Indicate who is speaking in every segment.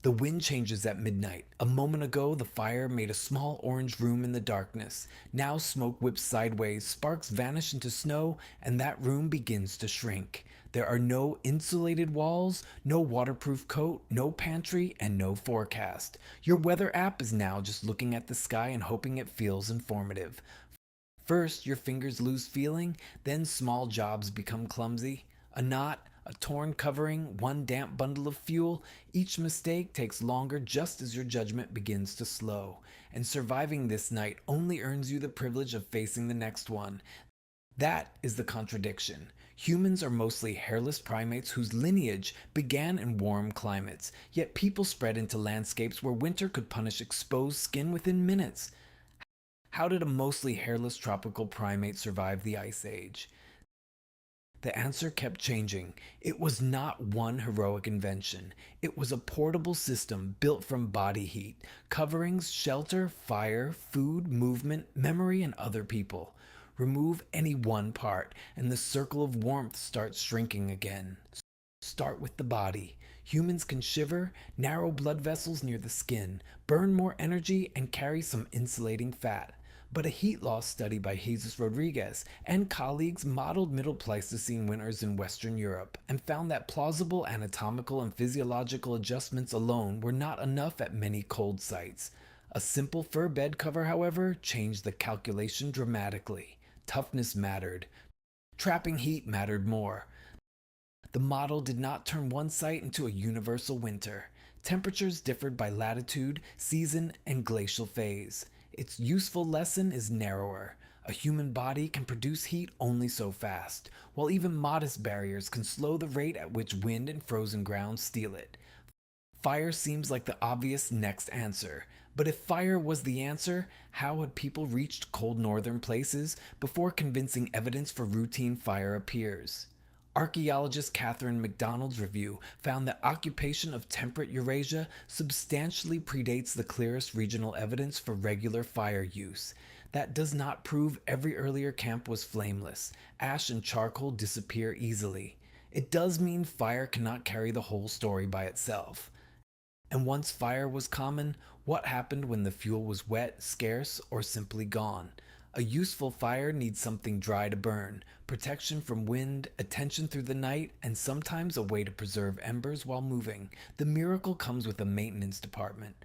Speaker 1: The wind changes at midnight. A moment ago, the fire made a small orange room in the darkness. Now smoke whips sideways, sparks vanish into snow, and that room begins to shrink. There are no insulated walls, no waterproof coat, no pantry, and no forecast. Your weather app is now just looking at the sky and hoping it feels informative. First, your fingers lose feeling, then small jobs become clumsy. A knot, a torn covering, one damp bundle of fuel, each mistake takes longer just as your judgment begins to slow. And surviving this night only earns you the privilege of facing the next one. That is the contradiction. Humans are mostly hairless primates whose lineage began in warm climates, yet people spread into landscapes where winter could punish exposed skin within minutes. How did a mostly hairless tropical primate survive the Ice Age? The answer kept changing. It was not one heroic invention. It was a portable system built from body heat, coverings, shelter, fire, food, movement, memory, and other people. Remove any one part, and the circle of warmth starts shrinking again. Start with the body. Humans can shiver, narrow blood vessels near the skin, burn more energy, and carry some insulating fat. But a heat loss study by Jesus Rodriguez and colleagues modeled Middle Pleistocene winters in Western Europe and found that plausible anatomical and physiological adjustments alone were not enough at many cold sites. A simple fur bed cover, however, changed the calculation dramatically. Toughness mattered. Trapping heat mattered more. The model did not turn one site into a universal winter. Temperatures differed by latitude, season, and glacial phase. Its useful lesson is narrower. A human body can produce heat only so fast, while even modest barriers can slow the rate at which wind and frozen ground steal it. Fire seems like the obvious next answer. But if fire was the answer, how had people reached cold northern places before convincing evidence for routine fire appears? Archaeologist Catherine MacDonald's review found that occupation of temperate Eurasia substantially predates the clearest regional evidence for regular fire use. That does not prove every earlier camp was flameless. Ash and charcoal disappear easily. It does mean fire cannot carry the whole story by itself. And once fire was common, what happened when the fuel was wet, scarce, or simply gone? A useful fire needs something dry to burn, protection from wind, attention through the night, and sometimes a way to preserve embers while moving. The miracle comes with a maintenance department.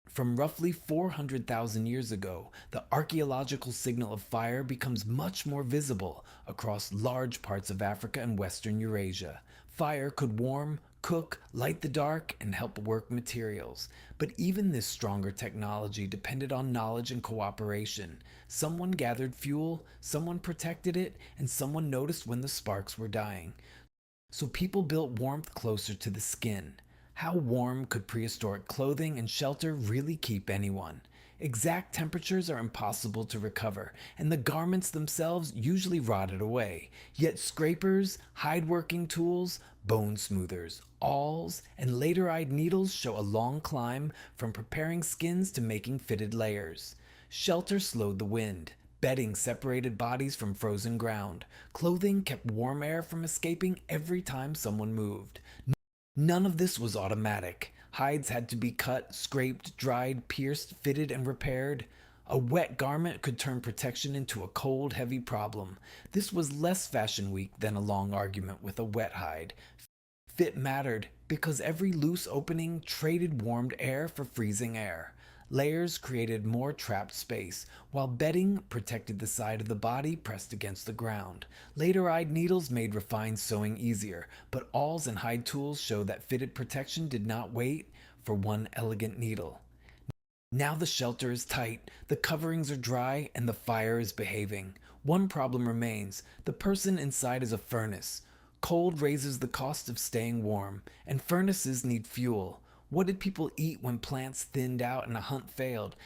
Speaker 1: From roughly 400,000 years ago, the archaeological signal of fire becomes much more visible across large parts of Africa and Western Eurasia. Fire could warm, cook, light the dark, and help work materials. But even this stronger technology depended on knowledge and cooperation. Someone gathered fuel, someone protected it, and someone noticed when the sparks were dying. So people built warmth closer to the skin. How warm could prehistoric clothing and shelter really keep anyone? Exact temperatures are impossible to recover, and the garments themselves usually rotted away. Yet scrapers, hide working tools, bone smoothers, awls, and later-eyed needles show a long climb from preparing skins to making fitted layers. Shelter slowed the wind. Bedding separated bodies from frozen ground. Clothing kept warm air from escaping every time someone moved. None of this was automatic. Hides had to be cut, scraped, dried, pierced, fitted, and repaired. A wet garment could turn protection into a cold, heavy problem. This was less Fashion Week than a long argument with a wet hide. Fit mattered because every loose opening traded warmed air for freezing air. Layers created more trapped space, while bedding protected the side of the body pressed against the ground. Later-eyed needles made refined sewing easier, but awls and hide tools show that fitted protection did not wait for one elegant needle. Now the shelter is tight, the coverings are dry, and the fire is behaving. One problem remains. The person inside is a furnace. Cold raises the cost of staying warm, and furnaces need fuel. What did people eat when plants thinned out and a hunt failed?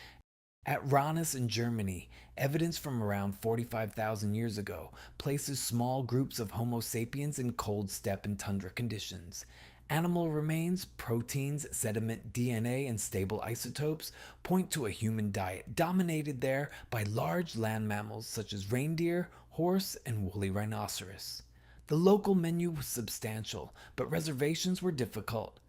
Speaker 1: At Ranis in Germany, evidence from around 45,000 years ago places small groups of Homo sapiens in cold steppe and tundra conditions. Animal remains, proteins, sediment, DNA, and stable isotopes point to a human diet dominated there by large land mammals such as reindeer, horse, and woolly rhinoceros. The local menu was substantial, but reservations were difficult.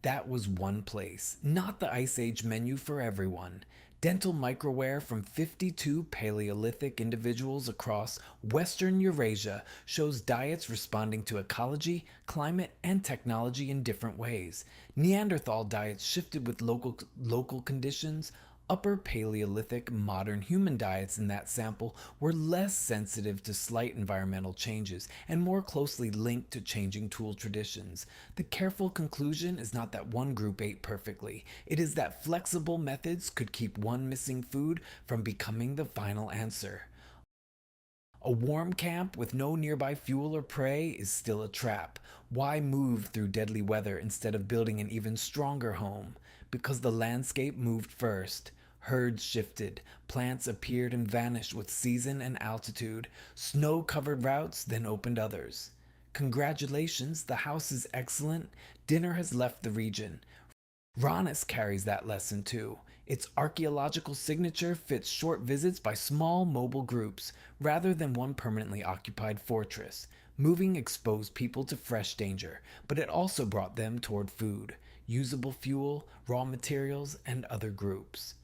Speaker 1: That was one place, not the Ice Age menu for everyone. Dental microware from 52 Paleolithic individuals across Western Eurasia shows diets responding to ecology, climate, and technology in different ways. Neanderthal diets shifted with local conditions. Upper Paleolithic modern human diets in that sample were less sensitive to slight environmental changes and more closely linked to changing tool traditions. The careful conclusion is not that one group ate perfectly, it is that flexible methods could keep one missing food from becoming the final answer. A warm camp with no nearby fuel or prey is still a trap. Why move through deadly weather instead of building an even stronger home? Because the landscape moved first. Herds shifted, plants appeared and vanished with season and altitude. Snow covered routes then opened others. Congratulations, the house is excellent. Dinner has left the region. Ranis carries that lesson too. Its archaeological signature fits short visits by small mobile groups rather than one permanently occupied fortress. Moving exposed people to fresh danger, but it also brought them toward food, usable fuel, raw materials, and other groups.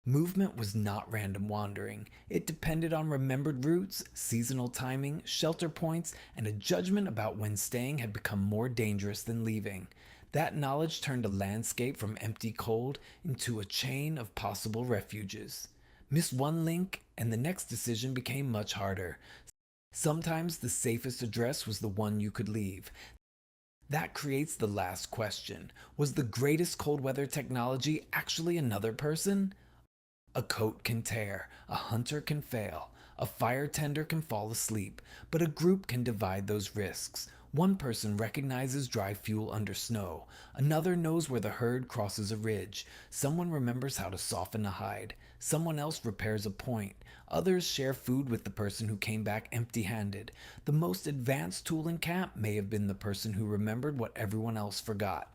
Speaker 1: Movement was not random wandering. It depended on remembered routes, seasonal timing, shelter points, and a judgment about when staying had become more dangerous than leaving. That knowledge turned a landscape from empty cold into a chain of possible refuges. Miss one link, and the next decision became much harder. Sometimes the safest address was the one you could leave. That creates the last question. Was the greatest cold weather technology actually another person? A coat can tear, a hunter can fail, a fire tender can fall asleep, but a group can divide those risks. One person recognizes dry fuel under snow, another knows where the herd crosses a ridge, someone remembers how to soften a hide, someone else repairs a point, others share food with the person who came back empty handed. The most advanced tool in camp may have been the person who remembered what everyone else forgot.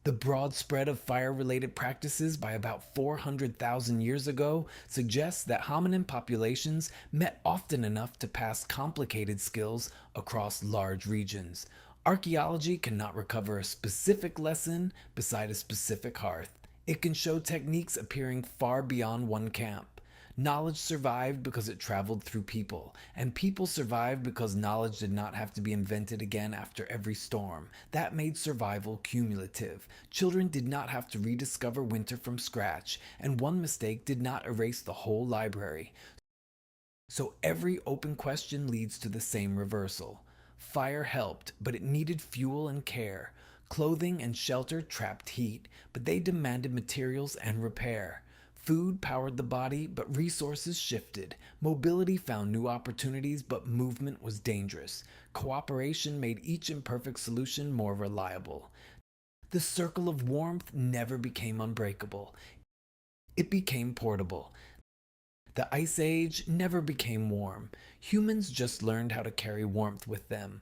Speaker 1: The broad spread of fire related practices by about 400,000 years ago suggests that hominin populations met often enough to pass complicated skills across large regions. Archaeology cannot recover a specific lesson beside a specific hearth. It can show techniques appearing far beyond one camp. Knowledge survived because it traveled through people, and people survived because knowledge did not have to be invented again after every storm. That made survival cumulative. Children did not have to rediscover winter from scratch, and one mistake did not erase the whole library. So every open question leads to the same reversal. Fire helped, but it needed fuel and care. Clothing and shelter trapped heat, but they demanded materials and repair. Food powered the body, but resources shifted. Mobility found new opportunities, but movement was dangerous. Cooperation made each imperfect solution more reliable. The circle of warmth never became unbreakable. It became portable. The Ice Age never became warm. Humans just learned how to carry warmth with them.